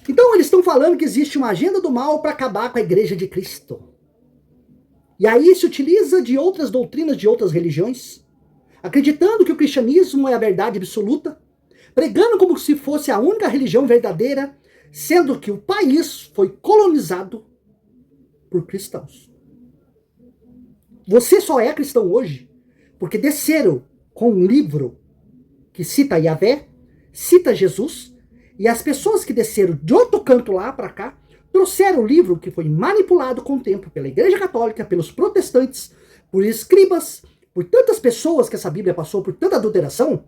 Então eles estão falando que existe uma agenda do mal para acabar com a igreja de Cristo. E aí se utiliza de outras doutrinas de outras religiões, acreditando que o cristianismo é a verdade absoluta, pregando como se fosse a única religião verdadeira, sendo que o país foi colonizado por cristãos. Você só é cristão hoje porque desceram com um livro que cita Yahvé, cita Jesus, e as pessoas que desceram de outro canto lá para cá trouxeram o livro que foi manipulado com o tempo pela Igreja Católica, pelos protestantes, por escribas, por tantas pessoas que essa Bíblia passou por tanta adulteração,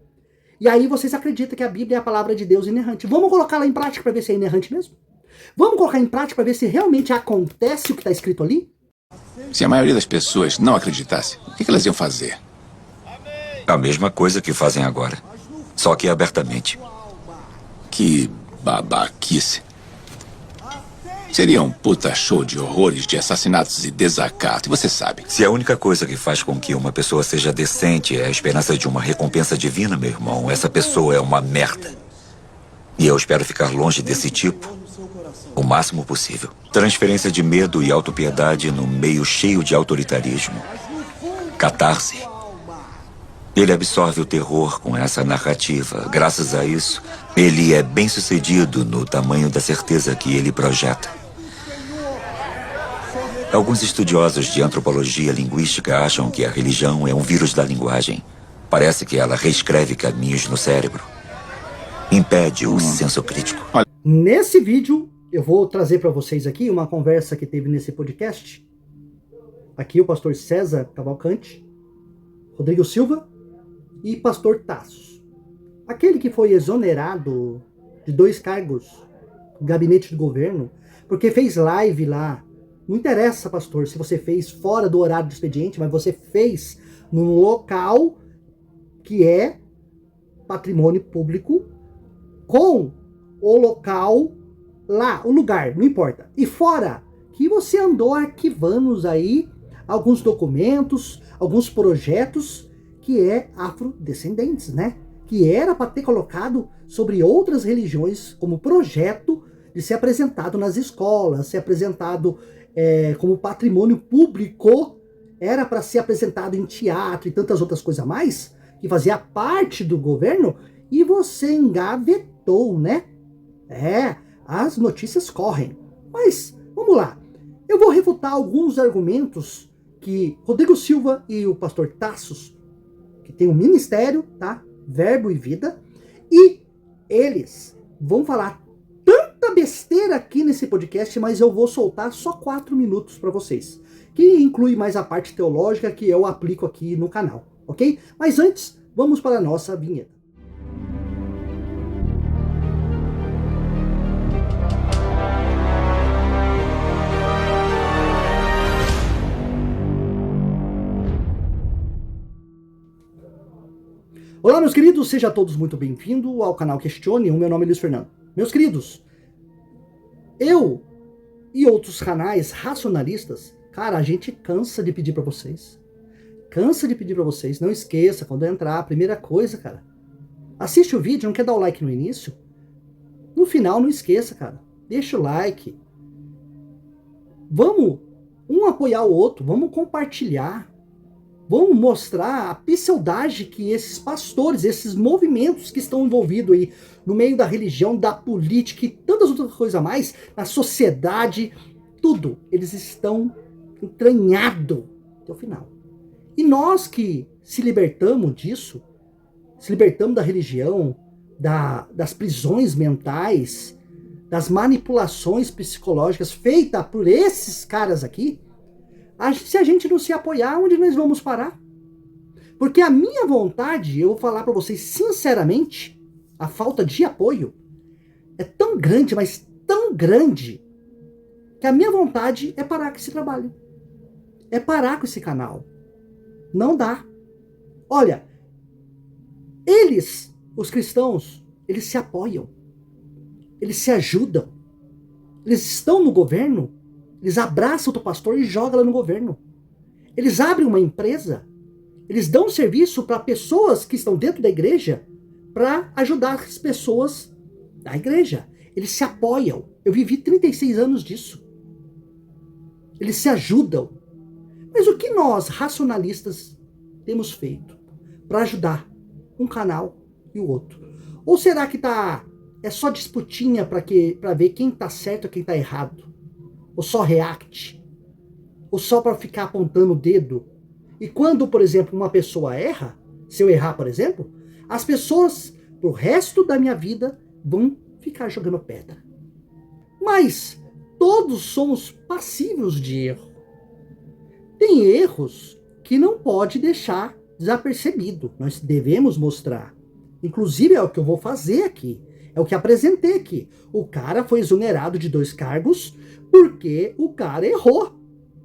e aí vocês acreditam que a Bíblia é a palavra de Deus inerrante. Vamos colocar ela em prática para ver se é inerrante mesmo? Vamos colocar em prática para ver se realmente acontece o que está escrito ali? Se a maioria das pessoas não acreditasse, o que elas iam fazer? A mesma coisa que fazem agora, só que abertamente. Que babaquice. Seria um puta show de horrores, de assassinatos e desacato, e você sabe. Se a única coisa que faz com que uma pessoa seja decente é a esperança de uma recompensa divina, meu irmão, essa pessoa é uma merda. E eu espero ficar longe desse tipo o máximo possível. Transferência de medo e autopiedade num meio cheio de autoritarismo. Catarse. Ele absorve o terror com essa narrativa. Graças a isso, ele é bem-sucedido no tamanho da certeza que ele projeta. Alguns estudiosos de antropologia linguística acham que a religião é um vírus da linguagem. Parece que ela reescreve caminhos no cérebro. Impede o senso crítico. Nesse vídeo, eu vou trazer para vocês aqui uma conversa que teve nesse podcast. Aqui o pastor César Cavalcante, Rodrigo Silva e pastor Tassos. Aquele que foi exonerado de 2 cargos no gabinete do governo, porque fez live lá. Não interessa, pastor, se você fez fora do horário do expediente, mas você fez num local que é patrimônio público, com o local lá, o lugar, não importa. E fora que você andou arquivando aí alguns documentos, alguns projetos que é afrodescendentes, né? Que era para ter colocado sobre outras religiões como projeto de ser apresentado nas escolas, ser apresentado como patrimônio público, era para ser apresentado em teatro e tantas outras coisas a mais, que fazia parte do governo, e você engavetou, né? As notícias correm. Mas, vamos lá. Eu vou refutar alguns argumentos que Rodrigo Silva e o pastor Tassos, que tem um ministério, tá? Verbo e Vida, e eles vão falar tanta besteira aqui nesse podcast, mas eu vou soltar só 4 minutos para vocês, que inclui mais a parte teológica que eu aplico aqui no canal, ok? Mas antes, vamos para a nossa vinheta. Olá, meus queridos, sejam todos muito bem-vindos ao canal Questione. O meu nome é Luiz Fernando. Meus queridos, eu e outros canais racionalistas, cara, a gente cansa de pedir pra vocês. Cansa de pedir pra vocês. Não esqueça, quando entrar, a primeira coisa, cara, assiste o vídeo, não quer dar o like no início? No final, não esqueça, cara, deixa o like. Vamos um apoiar o outro, vamos compartilhar. Vamos mostrar a pseudagem que esses pastores, esses movimentos que estão envolvidos aí no meio da religião, da política e tantas outras coisas a mais, na sociedade, tudo, eles estão entranhados até o final. E nós que se libertamos disso, se libertamos da religião, das prisões mentais, das manipulações psicológicas feitas por esses caras aqui, se a gente não se apoiar, onde nós vamos parar? Porque a minha vontade, eu vou falar para vocês sinceramente, a falta de apoio é tão grande, mas tão grande, que a minha vontade é parar com esse trabalho. É parar com esse canal. Não dá. Olha, eles, os cristãos, eles se apoiam. Eles se ajudam. Eles estão no governo. Eles abraçam o teu pastor e jogam lá no governo. Eles abrem uma empresa. Eles dão serviço para pessoas que estão dentro da igreja para ajudar as pessoas da igreja. Eles se apoiam. Eu vivi 36 anos disso. Eles se ajudam. Mas o que nós, racionalistas, temos feito para ajudar um canal e o outro? Ou será que é só disputinha para ver quem tá certo e quem tá errado? Ou só react? Ou só para ficar apontando o dedo? E quando, por exemplo, uma pessoa erra, se eu errar, por exemplo, as pessoas, pro resto da minha vida, vão ficar jogando pedra. Mas todos somos passíveis de erro. Tem erros que não pode deixar desapercebido. Nós devemos mostrar. Inclusive é o que eu vou fazer aqui. É o que apresentei aqui. O cara foi exonerado de 2 cargos porque o cara errou.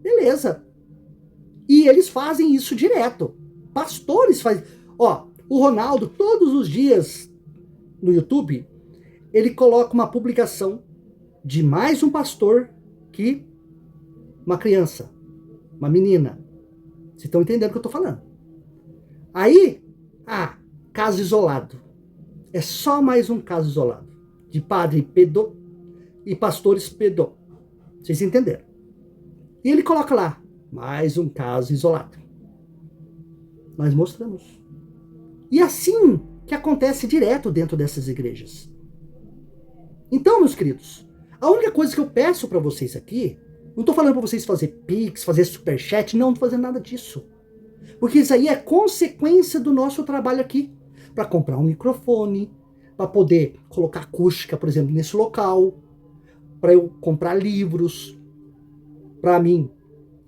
Beleza. E eles fazem isso direto. Pastores fazem. Ó, o Ronaldo, todos os dias no YouTube, ele coloca uma publicação de mais um pastor que uma criança, uma menina. Vocês estão entendendo o que eu estou falando? Aí, caso isolado. É só mais um caso isolado. De padre pedó e pastores pedó. Vocês entenderam? E ele coloca lá, mais um caso isolado. Nós mostramos. E assim que acontece direto dentro dessas igrejas. Então, meus queridos, a única coisa que eu peço para vocês aqui, não estou falando para vocês fazer pix, fazer superchat, não estou fazendo nada disso. Porque isso aí é consequência do nosso trabalho aqui. Para comprar um microfone, para poder colocar acústica, por exemplo, nesse local, para eu comprar livros, para mim,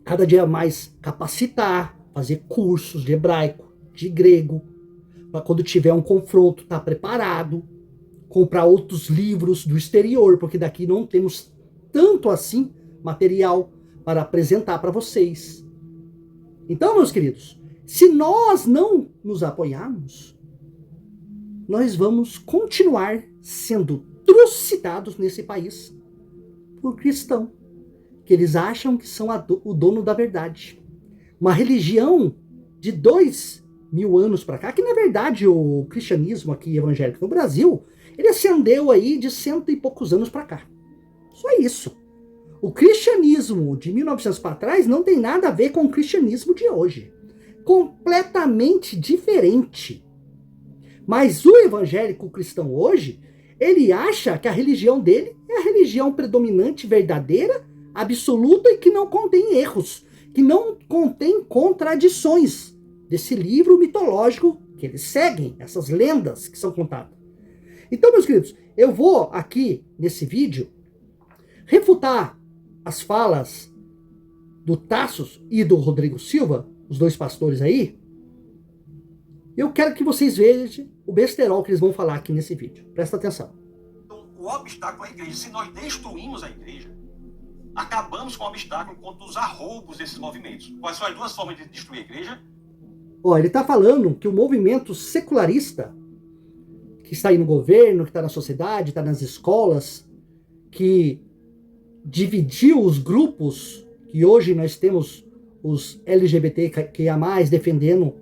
cada dia mais capacitar, fazer cursos de hebraico, de grego, para quando tiver um confronto estar preparado, comprar outros livros do exterior, porque daqui não temos tanto assim material para apresentar para vocês. Então, meus queridos, se nós não nos apoiarmos, nós vamos continuar sendo trucidados nesse país por cristão, que eles acham que são o dono da verdade. Uma religião de 2000 anos para cá, que na verdade o cristianismo aqui evangélico no Brasil, ele ascendeu aí de 100 e poucos anos para cá. Só isso. O cristianismo de 1900 para trás não tem nada a ver com o cristianismo de hoje. Completamente diferente. Mas o evangélico cristão hoje, ele acha que a religião dele é a religião predominante, verdadeira, absoluta e que não contém erros, que não contém contradições desse livro mitológico que eles seguem, essas lendas que são contadas. Então, meus queridos, eu vou aqui nesse vídeo refutar as falas do Tassos e do Rodrigo Silva, os 2 pastores aí. Eu quero que vocês vejam o besterol que eles vão falar aqui nesse vídeo. Presta atenção. Então, o obstáculo à igreja, se nós destruímos a igreja, acabamos com o obstáculo contra os arroubos desses movimentos. Quais são as 2 formas de destruir a igreja? Ó, ele está falando que o movimento secularista, que está aí no governo, que está na sociedade, está nas escolas, que dividiu os grupos, que hoje nós temos os LGBTQIA+, defendendo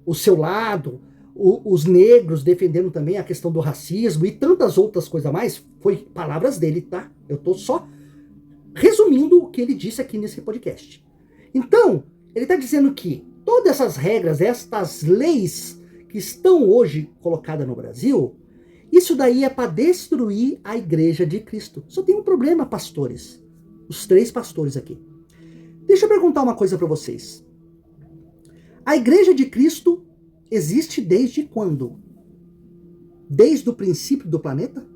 o seu lado, os negros defendendo também a questão do racismo e tantas outras coisas a mais, foi palavras dele, tá? Eu tô só resumindo o que ele disse aqui nesse podcast. Então, ele está dizendo que todas essas regras, estas leis que estão hoje colocadas no Brasil, isso daí é para destruir a igreja de Cristo. Só tem um problema, pastores. Os 3 pastores aqui. Deixa eu perguntar uma coisa para vocês. A igreja de Cristo existe desde quando? Desde o princípio do planeta?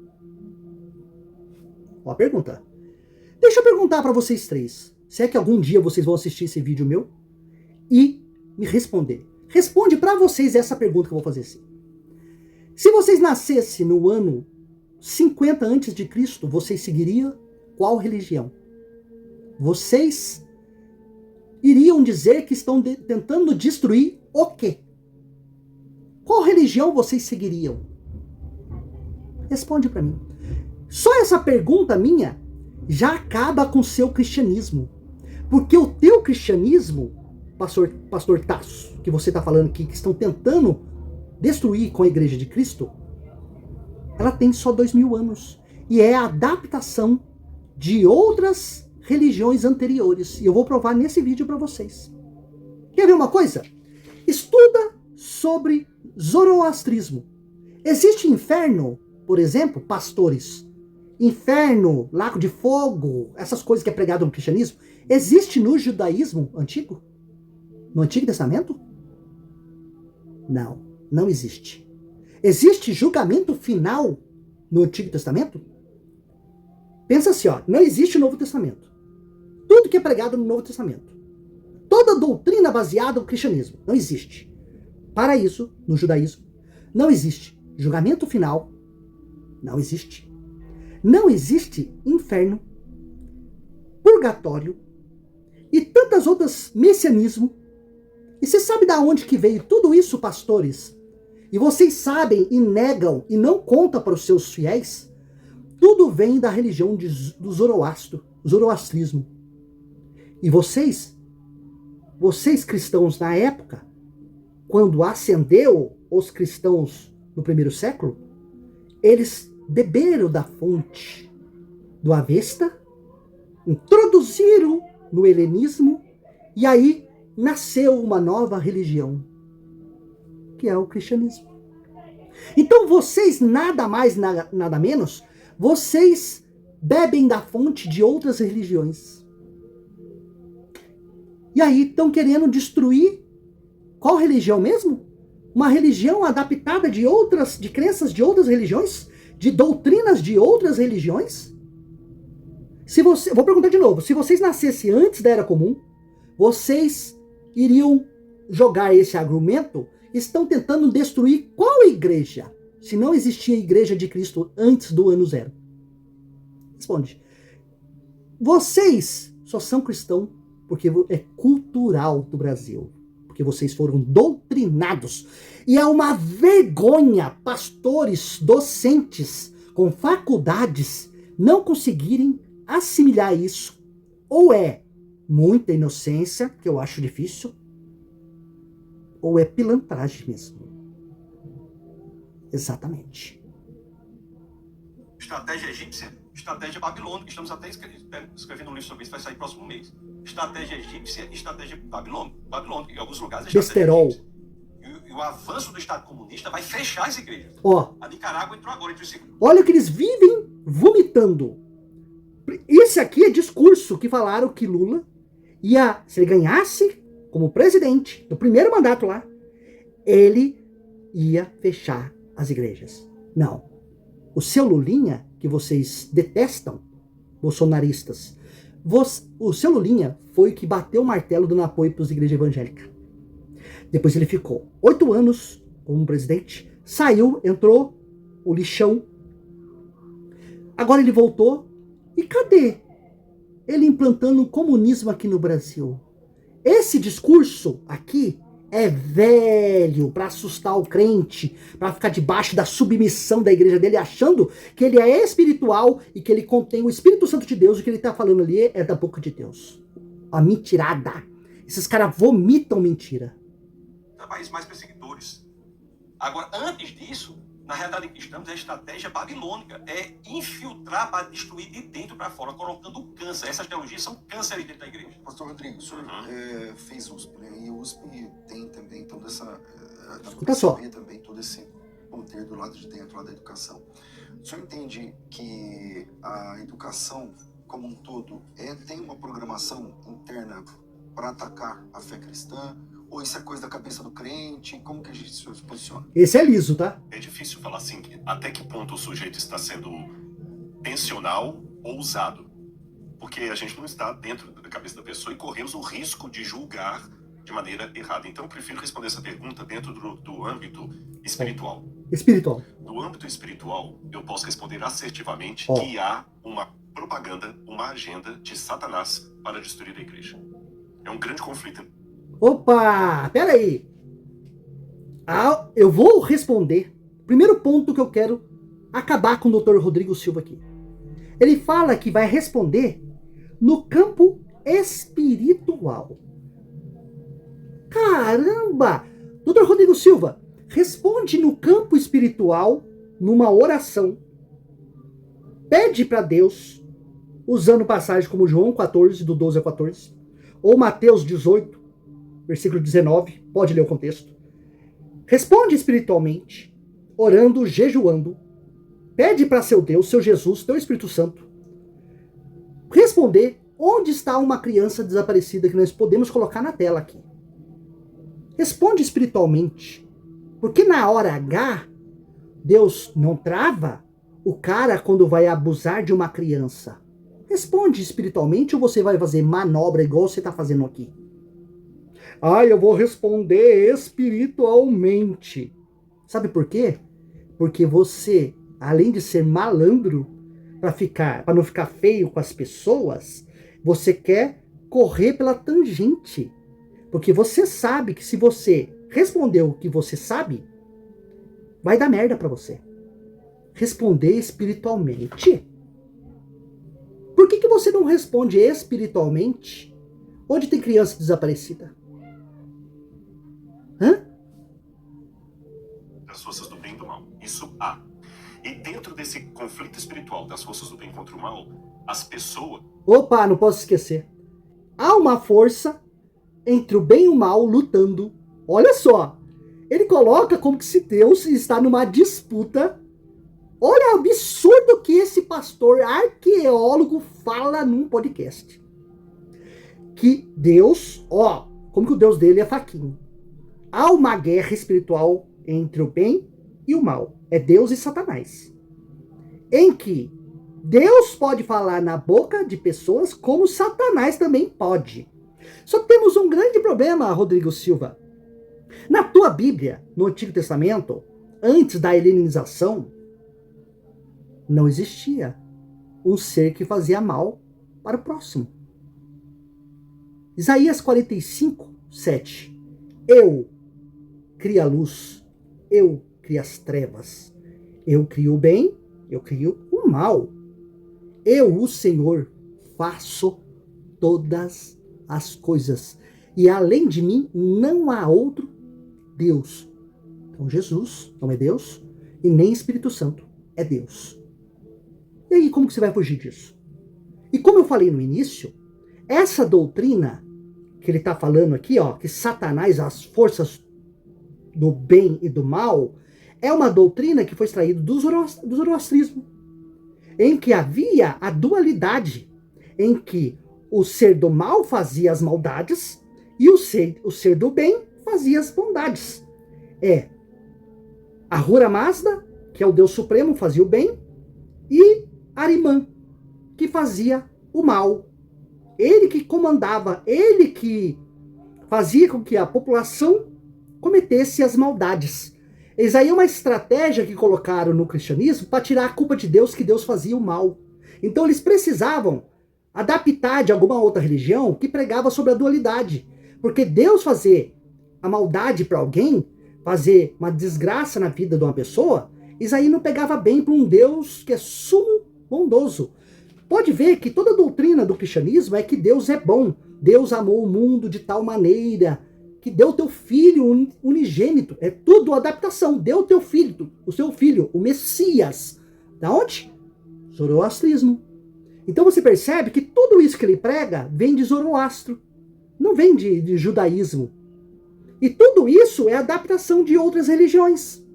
Ó a pergunta. Deixa eu perguntar para vocês 3. Se é que algum dia vocês vão assistir esse vídeo meu e me responder. Responde para vocês essa pergunta que eu vou fazer assim. Se vocês nascessem no ano 50 antes de Cristo, vocês seguiriam qual religião? Vocês iriam dizer que estão tentando destruir o quê? Qual religião vocês seguiriam? Responde para mim. Só essa pergunta minha já acaba com o seu cristianismo. Porque o teu cristianismo, pastor Tassos, que você está falando aqui, que estão tentando destruir com a igreja de Cristo, ela tem só 2000 anos. E é a adaptação de outras religiões anteriores. E eu vou provar nesse vídeo para vocês. Quer ver uma coisa? Estuda sobre zoroastrismo. Existe inferno, por exemplo, pastores. Inferno, lago de fogo, essas coisas que é pregado no cristianismo. Existe no judaísmo antigo? No Antigo Testamento? Não, não existe. Existe julgamento final no Antigo Testamento? Pensa assim, ó, não existe o Novo Testamento. Tudo que é pregado no Novo Testamento. Toda doutrina baseada no cristianismo. Não existe. Para isso, no judaísmo, não existe julgamento final. Não existe. Não existe inferno, purgatório e tantas outras messianismo. E você sabe da onde que veio tudo isso, pastores? E vocês sabem e negam e não contam para os seus fiéis? Tudo vem da religião do zoroastrismo. E vocês cristãos na época, quando ascendeu os cristãos no primeiro século, eles beberam da fonte do Avesta, introduziram no helenismo, e aí nasceu uma nova religião, que é o cristianismo. Então vocês, nada mais, nada menos, vocês bebem da fonte de outras religiões. E aí estão querendo destruir qual religião mesmo? Uma religião adaptada de crenças de outras religiões? De doutrinas de outras religiões? Vou perguntar de novo. Se vocês nascessem antes da Era Comum, vocês iriam jogar esse argumento? Estão tentando destruir qual igreja? Se não existia a igreja de Cristo antes do ano zero. Responde. Vocês só são cristãos porque é cultural do Brasil. Porque vocês foram doutrinados. E é uma vergonha pastores, docentes, com faculdades, não conseguirem assimilar isso. Ou é muita inocência, que eu acho difícil, ou é pilantragem mesmo. Exatamente. Estratégia egípcia, estratégia babilônica. Estamos até escrevendo um livro sobre isso, vai sair próximo mês. Estratégia egípcia e estratégia babilônica. Em alguns lugares, besterol. E o avanço do Estado comunista vai fechar as igrejas. Ó, a Nicarágua entrou agora entre os segundos. Olha o que eles vivem vomitando. Esse aqui é discurso que falaram que Lula ia, se ele ganhasse como presidente, no primeiro mandato lá, ele ia fechar as igrejas. Não. O seu Lulinha, que vocês detestam, bolsonaristas, o seu Lulinha foi o que bateu o martelo dando apoio para as igrejas evangélicas. Depois ele ficou 8 anos como presidente, saiu, entrou o lixão. Agora ele voltou. E cadê ele implantando o comunismo aqui no Brasil? Esse discurso aqui é velho para assustar o crente, para ficar debaixo da submissão da igreja dele, achando que ele é espiritual e que ele contém o Espírito Santo de Deus. O que ele está falando ali é da boca de Deus. A mentirada. Esses caras vomitam mentira. Países mais perseguidores. Agora, antes disso, na realidade em que estamos, é estratégia babilônica. É infiltrar para destruir de dentro para fora, colocando câncer. Essas teologias são cânceres dentro da igreja. Pastor Rodrigo, o senhor fez USP, né? E o USP tem também toda essa... Escuta só. Também todo esse poder do lado de dentro, lá da educação. O senhor entende que a educação como um todo tem uma programação interna para atacar a fé cristã? Ou isso é coisa da cabeça do crente? Como que a gente se posiciona? Esse é liso, tá? É difícil falar assim, até que ponto o sujeito está sendo intencional ou usado. Porque a gente não está dentro da cabeça da pessoa e corremos o risco de julgar de maneira errada. Então eu prefiro responder essa pergunta dentro do âmbito espiritual. Espiritual. No âmbito espiritual, eu posso responder assertivamente que há uma propaganda, uma agenda de Satanás para destruir a igreja. É um grande conflito. Opa, peraí. Eu vou responder. Primeiro ponto que eu quero acabar com o Dr. Rodrigo Silva aqui. Ele fala que vai responder no campo espiritual. Caramba! Dr. Rodrigo Silva, responde no campo espiritual numa oração, pede para Deus, usando passagem como João 14, do 12 a 14, ou Mateus 18, versículo 19, pode ler o contexto. Responde espiritualmente, orando, jejuando, pede para seu Deus, seu Jesus, teu Espírito Santo, responder onde está uma criança desaparecida que nós podemos colocar na tela aqui. Responde espiritualmente, porque na hora H, Deus não trava o cara quando vai abusar de uma criança. Responde espiritualmente ou você vai fazer manobra igual você está fazendo aqui? Eu vou responder espiritualmente. Sabe por quê? Porque você, além de ser malandro, para não ficar feio com as pessoas, você quer correr pela tangente. Porque você sabe que se você responder o que você sabe, vai dar merda para você. Responder espiritualmente? Por que você não responde espiritualmente onde tem criança desaparecida? Das forças do bem e do mal. Isso há. E dentro desse conflito espiritual das forças do bem contra o mal, as pessoas... Opa, não posso esquecer. Há uma força entre o bem e o mal lutando. Olha só. Ele coloca como que se Deus está numa disputa. Olha o absurdo que esse pastor arqueólogo fala num podcast. Que Deus, como que o Deus dele é fraquinho. Há uma guerra espiritual entre o bem e o mal. É Deus e Satanás. Em que Deus pode falar na boca de pessoas como Satanás também pode. Só temos um grande problema, Rodrigo Silva. Na tua Bíblia, no Antigo Testamento, antes da helenização, não existia um ser que fazia mal para o próximo. Isaías 45, 7. Eu crio a luz, eu crio as trevas, eu crio o bem, eu crio o mal. Eu, o Senhor, faço todas as coisas. E além de mim, não há outro Deus. Então Jesus não é Deus e nem Espírito Santo é Deus. E aí, como que você vai fugir disso? E como eu falei no início, essa doutrina que ele está falando aqui, que Satanás, as forças do bem e do mal, é uma doutrina que foi extraída do zoroastrismo, em que havia a dualidade, em que o ser do mal fazia as maldades e o ser do bem fazia as bondades. Ahura Mazda, que é o Deus Supremo, fazia o bem, e Arimã, que fazia o mal. Ele que comandava, ele que fazia com que a população cometesse as maldades. Isso aí é uma estratégia que colocaram no cristianismo para tirar a culpa de Deus, que Deus fazia o mal. Então eles precisavam adaptar de alguma outra religião que pregava sobre a dualidade. Porque Deus fazer a maldade para alguém, fazer uma desgraça na vida de uma pessoa, isso aí não pegava bem para um Deus que é sumo bondoso. Pode ver que toda a doutrina do cristianismo é que Deus é bom. Deus amou o mundo de tal maneira que deu o teu filho unigênito. É tudo adaptação. Deu o teu filho, o seu filho, o Messias. Da onde? Zoroastrismo. Então você percebe que tudo isso que ele prega vem de Zoroastro. Não vem de judaísmo. E tudo isso é adaptação de outras religiões.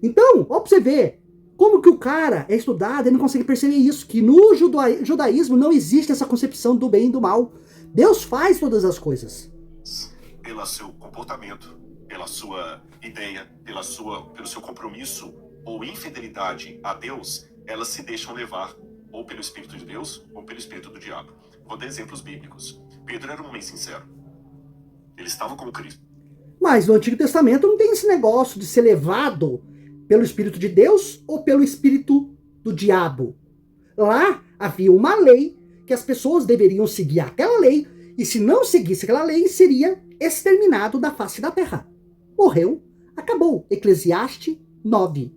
Então, ó pra você ver, como que o cara é estudado e não consegue perceber isso, que no judaísmo não existe essa concepção do bem e do mal. Deus faz todas as coisas. Pelo seu comportamento, pela sua ideia, pelo seu compromisso ou infidelidade a Deus, elas se deixam levar ou pelo Espírito de Deus ou pelo Espírito do diabo. Vou dar exemplos bíblicos. Pedro era um homem sincero. Ele estava com Cristo. Mas no Antigo Testamento não tem esse negócio de ser levado pelo Espírito de Deus ou pelo Espírito do diabo. Lá havia uma lei que as pessoas deveriam seguir aquela lei, e se não seguisse aquela lei, seria exterminado da face da terra. Morreu, acabou. Eclesiastes 9.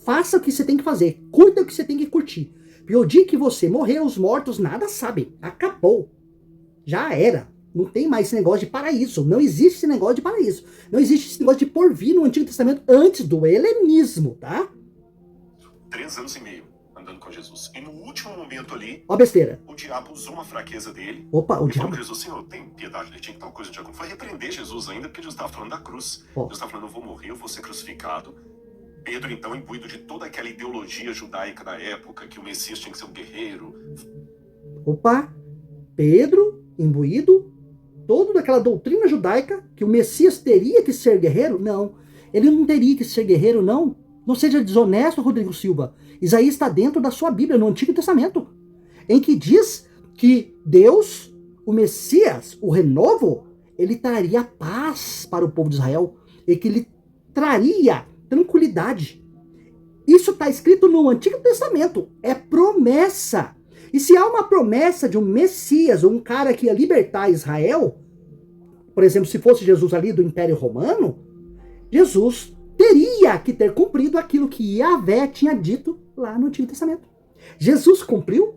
Faça o que você tem que fazer, curta o que você tem que curtir. Porque o dia que você morrer, os mortos nada sabem. Acabou. Já era. Não tem mais esse negócio de paraíso. Não existe esse negócio de paraíso. Não existe esse negócio de porvir no Antigo Testamento antes do helenismo, tá? 3 anos e meio andando com Jesus. E no último momento ali, Ó besteira. o diabo usou uma fraqueza dele. Opa, o E falou diabo. com Jesus, Senhor, tem piedade de ti, que tal coisa de Foi repreender Jesus ainda, porque Jesus estava falando da cruz. Ó. Jesus estava falando, eu vou morrer, eu vou ser crucificado. Pedro, então, imbuído de toda aquela ideologia judaica da época, que o Messias tinha que ser um guerreiro. Opa, Pedro, imbuído, toda daquela doutrina judaica, que o Messias teria que ser guerreiro? Não, ele não teria que ser guerreiro, não. Não seja desonesto, Rodrigo Silva. Isaías está dentro da sua Bíblia, no Antigo Testamento, em que diz que Deus, o Messias, o renovo, ele traria paz para o povo de Israel, e que ele traria tranquilidade. Isso está escrito no Antigo Testamento, é promessa. E se há uma promessa de um Messias, ou um cara que ia libertar Israel, por exemplo, se fosse Jesus ali do Império Romano, Jesus teria que ter cumprido aquilo que Yahvé tinha dito lá no Antigo Testamento. Jesus cumpriu?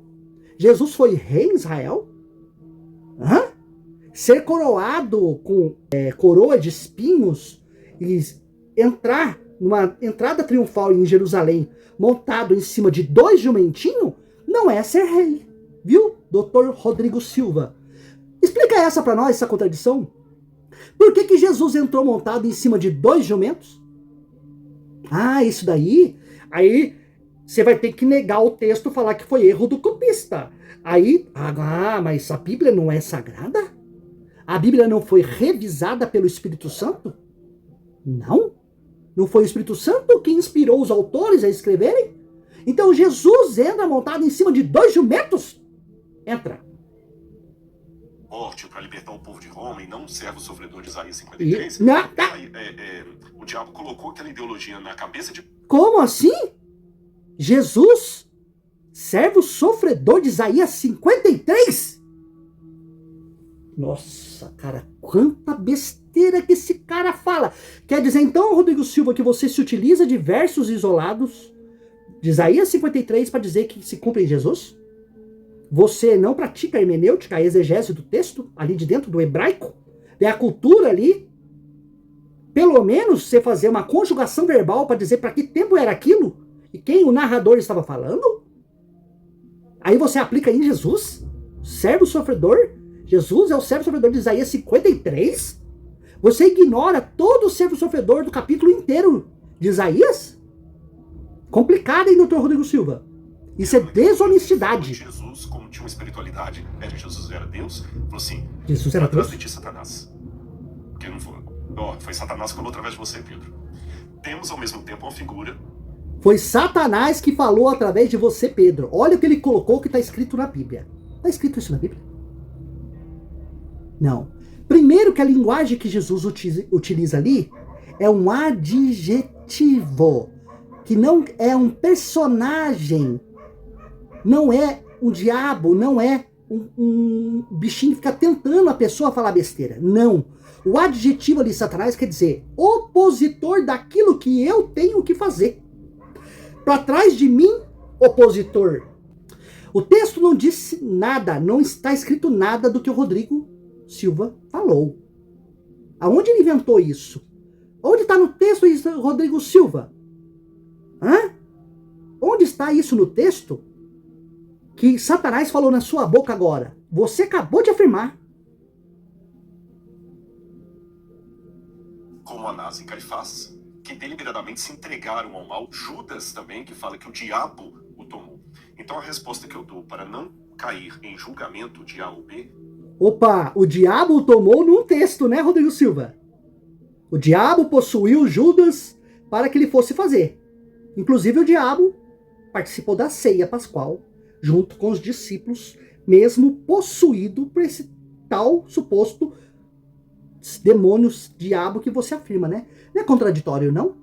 Jesus foi rei em Israel? Ser coroado com coroa de espinhos e entrar numa entrada triunfal em Jerusalém montado em cima de 2 jumentinhos não é ser rei, viu, doutor Rodrigo Silva? Explica essa para nós, essa contradição. Por que Jesus entrou montado em cima de 2 jumentos? Ah, isso daí, aí você vai ter que negar o texto, falar que foi erro do copista. Aí, mas a Bíblia não é sagrada? A Bíblia não foi revisada pelo Espírito Santo? Não? Não foi o Espírito Santo que inspirou os autores a escreverem? Então Jesus entra montado em cima de 2 jumentos? Entra. Morte para libertar o povo de Roma e não um servo sofredor de Isaías 53. O diabo colocou aquela ideologia na cabeça de... Como assim? Jesus, servo sofredor de Isaías 53? Nossa, cara, quanta besteira que esse cara fala. Quer dizer, então, Rodrigo Silva, que você se utiliza de versos isolados de Isaías 53 para dizer que se cumpre em Jesus? Você não pratica a hermenêutica, a exegese do texto, ali de dentro do hebraico? É a cultura ali? Pelo menos você fazer uma conjugação verbal para dizer para que tempo era aquilo? E quem o narrador estava falando? Aí você aplica em Jesus? Servo sofredor? Jesus é o servo sofredor de Isaías 53? Você ignora todo o servo sofredor do capítulo inteiro de Isaías? Complicado, hein, doutor Rodrigo Silva? Isso é desonestidade. Jesus, como tinha uma espiritualidade, Jesus era Deus, falou assim, Jesus era Deus? de Satanás. Porque não foi. Foi Satanás que falou através de você, Pedro. Temos ao mesmo tempo uma figura. Foi Satanás que falou através de você, Pedro. Olha o que ele colocou que está escrito na Bíblia. Está escrito isso na Bíblia? Não. Primeiro que a linguagem que Jesus utiliza ali é um adjetivo, que não é um personagem, não é um diabo, não é um bichinho que fica tentando a pessoa falar besteira. Não. O adjetivo ali, Satanás, quer dizer opositor daquilo que eu tenho que fazer. Para trás de mim, opositor. O texto não disse nada, não está escrito nada do que o Rodrigo Silva falou. Aonde ele inventou isso? Onde está no texto isso, Rodrigo Silva? Onde está isso no texto? Que Satanás falou na sua boca agora. Você acabou de afirmar. Como Anás e Caifás, que deliberadamente se entregaram ao mal. Judas também, que fala que o diabo o tomou. Então a resposta que eu dou para não cair em julgamento de A ou B... Opa, o diabo o tomou num texto, né, Rodrigo Silva? O diabo possuiu Judas para que ele fosse fazer. Inclusive o diabo participou da ceia pascual, junto com os discípulos, mesmo possuído por esse tal suposto demônios, diabo que você afirma, né? Não é contraditório, não?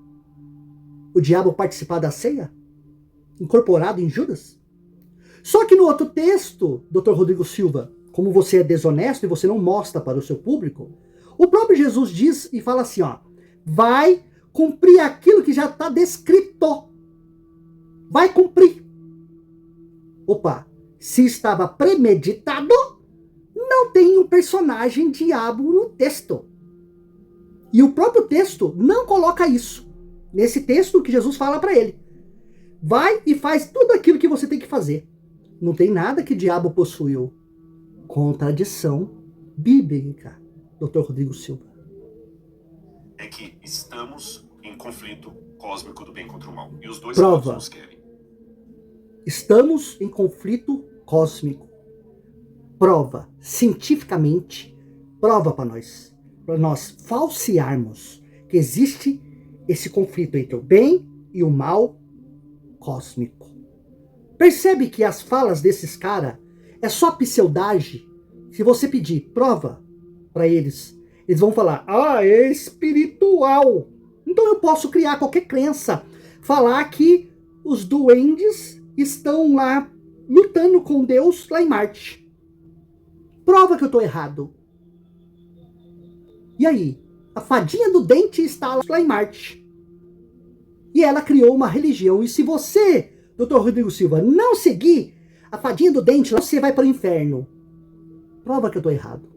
O diabo participar da ceia? Incorporado em Judas? Só que no outro texto, Dr. Rodrigo Silva, como você é desonesto e você não mostra para o seu público, o próprio Jesus diz e fala assim, ó, vai cumprir aquilo que já está descrito. Vai cumprir. Opa, se estava premeditado, não tem o personagem diabo no texto. E o próprio texto não coloca isso. Nesse texto que Jesus fala para ele. Vai e faz tudo aquilo que você tem que fazer. Não tem nada que o diabo possuiu. Contradição bíblica, Dr. Rodrigo Silva. É que estamos em conflito cósmico do bem contra o mal. E os dois Prova. lados nos querem. Estamos em conflito cósmico. Prova, cientificamente, prova para nós falsearmos que existe esse conflito entre o bem e o mal cósmico. Percebe que as falas desses caras é só pseudagem? Se você pedir prova para eles, eles vão falar, é espiritual. Então eu posso criar qualquer crença, falar que os duendes estão lá lutando com Deus lá em Marte. Prova que eu estou errado. E aí? A fadinha do dente está lá em Marte. E ela criou uma religião. E se você, Dr. Rodrigo Silva, não seguir a fadinha do dente, você vai para o inferno. Prova que eu estou errado.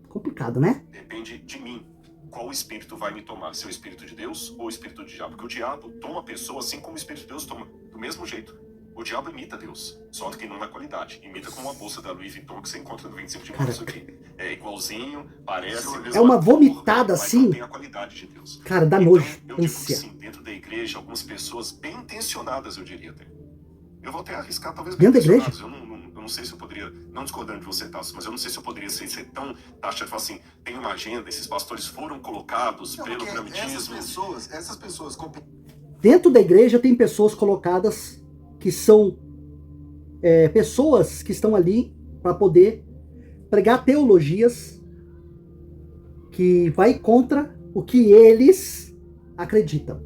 Complicado, né? Depende de mim. Qual espírito vai me tomar? Se é o espírito de Deus ou o espírito do diabo? Porque o diabo toma a pessoa assim como o espírito de Deus toma. Do mesmo jeito. O diabo imita Deus, só que não na qualidade. Imita como uma bolsa da Louis Vuitton que você encontra no 25 de março aqui. É igualzinho, parece... É uma vomitada mas assim. não tem a qualidade de Deus. Cara, dá Então, nojo. eu digo que sim, dentro da igreja, algumas pessoas bem intencionadas, eu diria até. Eu vou até arriscar, talvez bem Dentro da igreja? intencionadas. Eu não sei se eu poderia, não discordando de você, Tasso, mas eu não sei se eu poderia ser tão taxa de falar assim, tem uma agenda, esses pastores foram colocados Não, pelo porque piramitismo. essas pessoas Dentro da igreja tem pessoas colocadas que são pessoas que estão ali para poder pregar teologias que vai contra o que eles acreditam.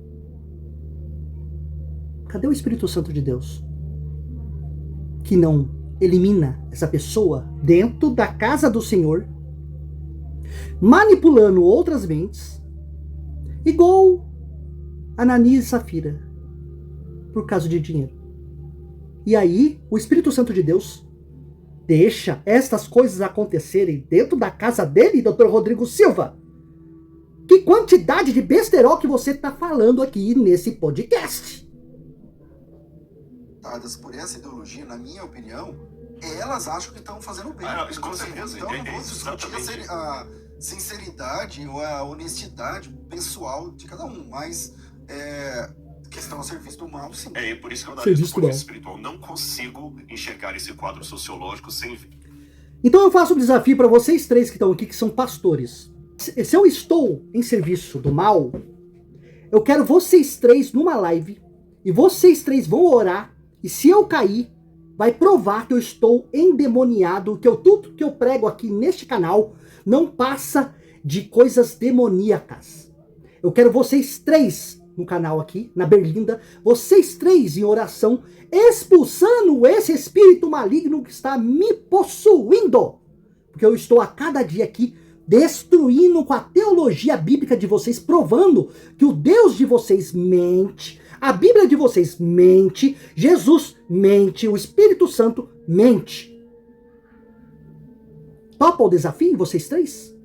Cadê o Espírito Santo de Deus? Que não elimina essa pessoa dentro da casa do Senhor, manipulando outras mentes, igual Ananias e Safira, por causa de dinheiro. E aí, o Espírito Santo de Deus deixa estas coisas acontecerem dentro da casa dele, Dr. Rodrigo Silva. Que quantidade de besterol que você está falando aqui nesse podcast. Por essa ideologia, na minha opinião, elas acham que estão fazendo bem. Não, com certeza. Então, eu não vou discutir a sinceridade ou a honestidade pessoal de cada um, mas questão a serviço do mal, sim. É por isso que eu analiso o ponto espiritual. Não consigo enxergar esse quadro sociológico sem ver. Então eu faço um desafio para vocês três que estão aqui, que são pastores. Se eu estou em serviço do mal, eu quero vocês três numa live, e vocês três vão orar, e se eu cair, vai provar que eu estou endemoniado, que tudo que eu prego aqui neste canal não passa de coisas demoníacas. Eu quero vocês três no canal aqui, na Berlinda, vocês três em oração, expulsando esse espírito maligno que está me possuindo. Porque eu estou a cada dia aqui destruindo com a teologia bíblica de vocês, provando que o Deus de vocês mente, a Bíblia de vocês mente, Jesus mente, o Espírito Santo mente. Topa o desafio, vocês três?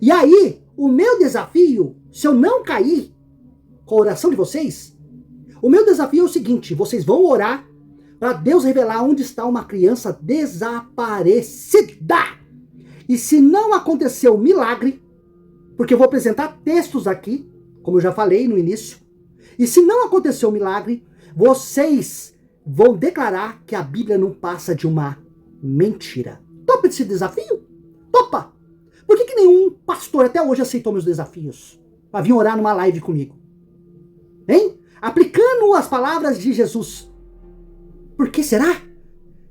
E aí, o meu desafio, se eu não cair com a oração de vocês, o meu desafio é o seguinte: vocês vão orar para Deus revelar onde está uma criança desaparecida. E se não acontecer o milagre, porque eu vou apresentar textos aqui, como eu já falei no início, e se não acontecer o milagre, vocês vão declarar que a Bíblia não passa de uma mentira. Topa esse desafio? Topa! Por que nenhum pastor até hoje aceitou meus desafios para vir orar numa live comigo? Hein? Aplicando as palavras de Jesus. Por que será?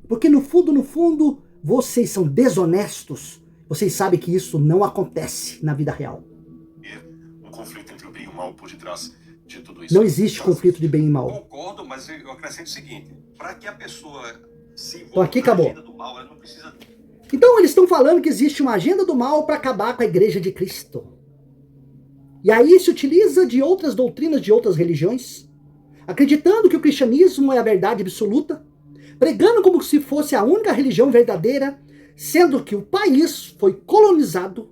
Porque no fundo, vocês são desonestos. Vocês sabem que isso não acontece na vida real. Um conflito entre o bem e o mal por detrás de tudo isso. Não existe conflito de bem e mal. Concordo, mas eu acrescento o seguinte: para que a pessoa se Então aqui acabou. agenda do mal, ela não precisa. Então eles estão falando que existe uma agenda do mal para acabar com a igreja de Cristo. E aí se utiliza de outras doutrinas de outras religiões, acreditando que o cristianismo é a verdade absoluta, pregando como se fosse a única religião verdadeira, sendo que o país foi colonizado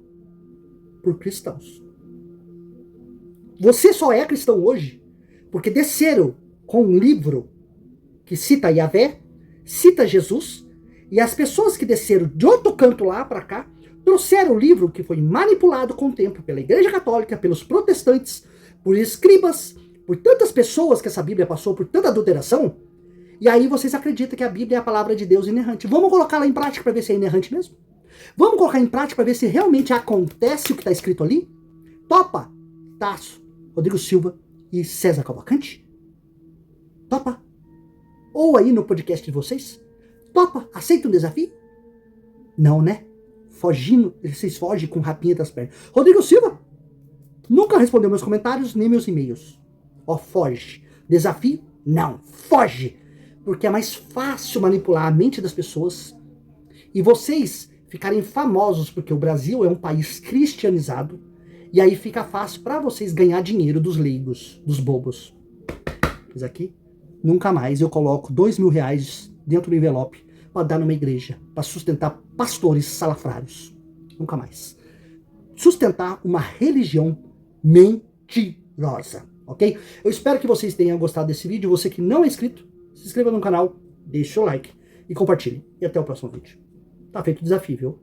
por cristãos. Você só é cristão hoje porque desceram com um livro que cita Yahvé, cita Jesus, e as pessoas que desceram de outro canto lá para cá trouxeram o livro que foi manipulado com o tempo pela Igreja Católica, pelos protestantes, por escribas, por tantas pessoas que essa Bíblia passou por tanta adulteração, e aí vocês acreditam que a Bíblia é a palavra de Deus inerrante. Vamos colocar ela em prática para ver se é inerrante mesmo? Vamos colocar em prática para ver se realmente acontece o que está escrito ali? Topa? Tasso, Rodrigo Silva e César Cavalcante? Topa? Ou aí no podcast de vocês? Topa? Aceita um desafio? Não, né? Vocês fogem com rapinha das pernas. Rodrigo Silva nunca respondeu meus comentários nem meus e-mails. Ó, foge. Desafio? Não, foge. Porque é mais fácil manipular a mente das pessoas e vocês ficarem famosos porque o Brasil é um país cristianizado e aí fica fácil para vocês ganhar dinheiro dos leigos, dos bobos. Mas aqui, nunca mais eu coloco R$2.000 dentro do envelope para dar numa igreja, para sustentar pastores salafrários. Nunca mais. Sustentar uma religião mentirosa, ok? Eu espero que vocês tenham gostado desse vídeo. Você que não é inscrito, se inscreva no canal, deixe o like e compartilhe. E até o próximo vídeo. Tá feito o desafio, viu?